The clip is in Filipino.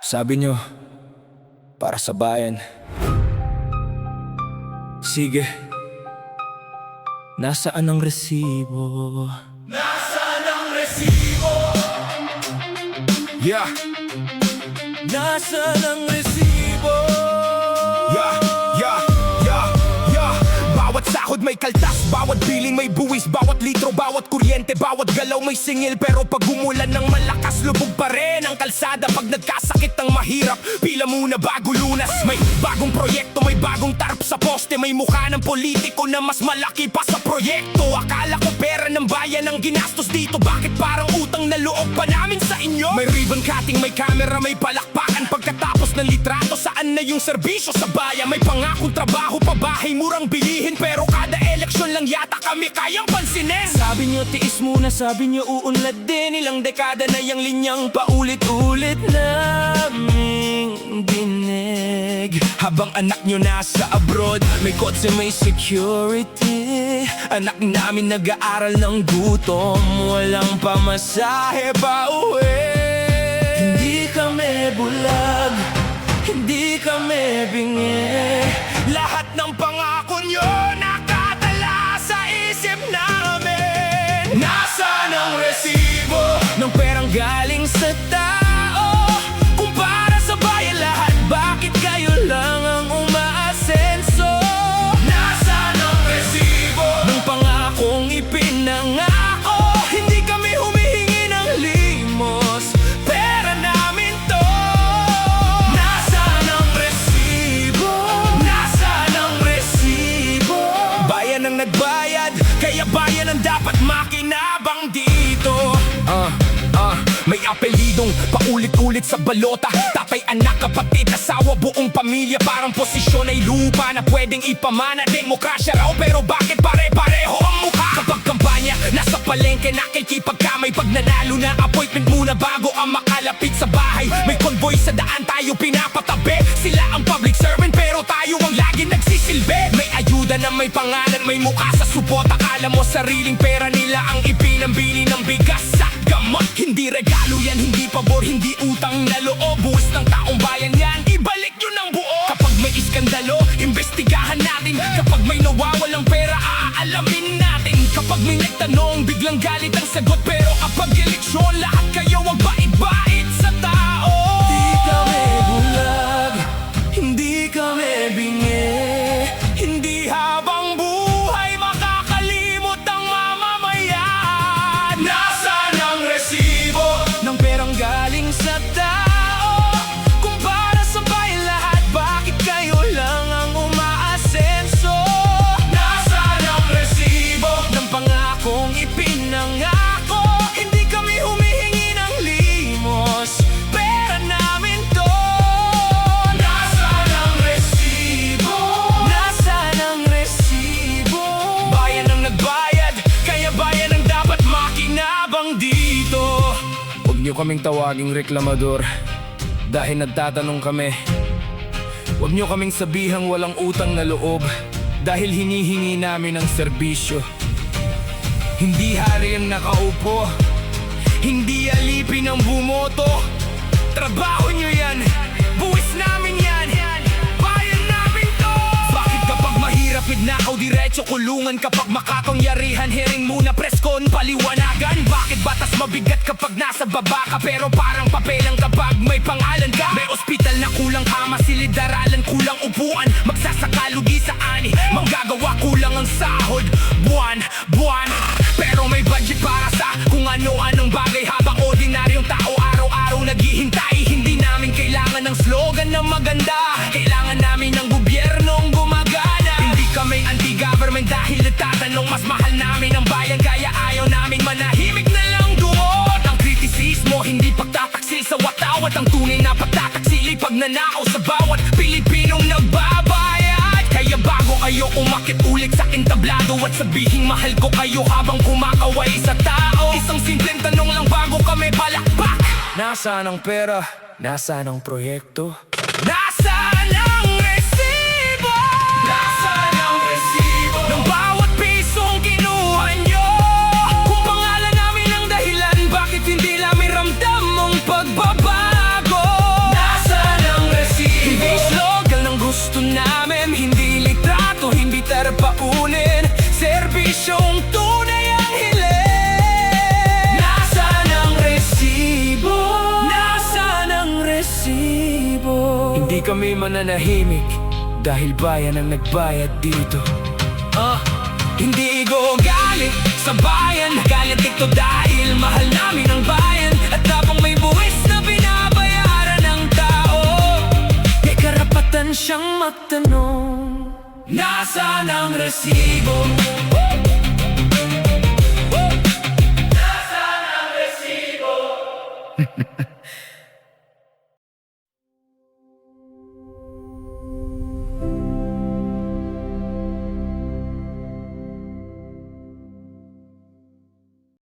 Sabi nyo, para sa bayan. Sige, nasaan ang resibo? Nasaan ang resibo? Yeah, Nasaan ang resibo? yeah, yeah, yeah, yeah. Bawat sahod may kaltas, bawat billing may buwis, bawat litro, bawat kuryente, bawat galaw may singil. Pero pag umulan ng malakas, lubog pa rin ang kalsada. Pag nagkasakit ang mahirap, pila muna bago lunas. May bagong proyekto, may bagong tarp sa poste, may mukha ng politiko na mas malaki pa sa proyekto. Akala ko pera ng bayan ang ginastos dito, bakit parang utang na loob pa namin sa inyo? May ribbon cutting, may camera, may palakpakan. Pagkatapos ng litrato, saan na yung serbisyo sa bayan? May pangakong trabaho, pabahay, murang bilihin, pero kada eleksyon lang yata kami kayang pansinin. Sabi nyo tiis muna, sabi nyo uunlad din. Ilang dekada na yung linyang paulit-ulit naming dinig. Habang anak nyo nasa abroad, may kotse, may security. Anak namin nag-aaral ng gutom, walang pamasahe pa uwi. Hindi kami bulag, hindi kami bingi. Lahat ng pangako nyo nakatala sa isip namin. Nasaan ang resibo ng perang galing sa tao? Kung para sa bayan lahat, bakit kayo lang ang umaasenso? Nasaan ang resibo ng pangakong ipinangako? Hindi kami humihingi ng limos, pera namin to. Nasaan ang resibo? Nasaan ang resibo? Bayan ang nagbayad, kaya bayan ang dapat makinabang dito. May apelidong paulit-ulit sa balota. Tatay, anak, kapatid, asawa, buong pamilya. Parang posisyon ay lupa na pwedeng ipamana. Demokrasya raw, pero bakit pare-pareho ang mukha? Kapag kampanya, nasa palengke nakikipagkamay. Pag nanalo na, appointment muna bago ang makalapit sa bahay. May convoy sa daan, tayo pinapatabi. Sila ang public servant, pero tayo ang lagi nagsisilbi. May ayuda na may pangalan, may mukha sa supot. Akala mo sariling pera nila ang ipinambili ng bigas at gamot. Hindi regalo yan, hindi pabor, hindi utang na loob. Buwis ng taong bayan yan, ibalik nyo ng buo. Kapag may iskandalo, imbestigahan natin. Kapag may nawawalang pera, aalamin natin. Kapag may nagtanong, biglang galit ang sagot. Pero kapag eleksyon, lahat kayo ang bait-bait sa tao. Hindi kami bulag, hindi kami bingi. Hindi habang buhay makakalimot ang mamamayan. Nasaan ang resibo ng perang galing sa tao? Kung para sa bayan lahat, bakit kayo lang ang umaasenso? Nasaan ang resibo ng pangakong ipinangako? Hindi kami humihingi ng limos, pera namin to. Nasaan ang resibo? Nasaan ang resibo? Bayan ang nagbayad, kaya bayan ang dapat makinabang dito. Huwag niyo kaming tawaging reklamador dahil nagtatanong kami. Huwag niyo kaming sabihang walang utang na loob dahil hinihingi namin ang serbisyo. Hindi hari ang nakaupo, hindi alipin ang bumoto. Trabaho niyo yan, buwis namin yan, bayan namin to. Bakit kapag mahirap idnakaw diretso kulungan? Kapag makapangyarihan hearing muna preskon paliwanagan. Bakit batas mabigat kapag nasa baba ka, pero parang papelang kapag may pangalan ka? May ospital na kulang kama, silid-aralan kulang upuan. Magsasakalugi sa ani, manggagawa kulang ang sahod buwan-buwan. Pero may budget para sa kung ano-anong bagay. Habang ordinaryong tao araw-araw naghihintay. Hindi namin kailangan ng slogan na maganda, kailangan namin ng gobyernong gumagana. Hindi kami anti-government dahil nagtatanong. Mas mahal namin ang bayan, kaya ayaw namin manahimik na lang duot. Ang kritisismo, hindi pagtataksil sa watawat. Ang tunay na pagtataksili, pagnanakaw sa bawat Pilipinong nagbabayad. Kaya bago kayo umakit ulit sa entablado at sabihing mahal ko kayo habang kumakaway sa tao, isang simpleng tanong lang bago kami palakpak: nasaan ang pera? Nasaan ang proyekto? Nasaan ang resibo? Nasaan ang resibo ng bawat pisong kinuha nyo? Kung pangalan namin ang dahilan, bakit hindi namin ramdam mong pagbabago? Nasaan serbisyong tunay ang hiling. Nasaan ang resibo? Nasaan ang resibo? Hindi kami mananahimik dahil bayan ang nagbayad dito. Hindi ko galit sa bayan, galit ito dahil mahal namin ang bayan. At habang may buwis na binabayaran ng tao, may karapatan siyang magtanong, nasaan ang resibo?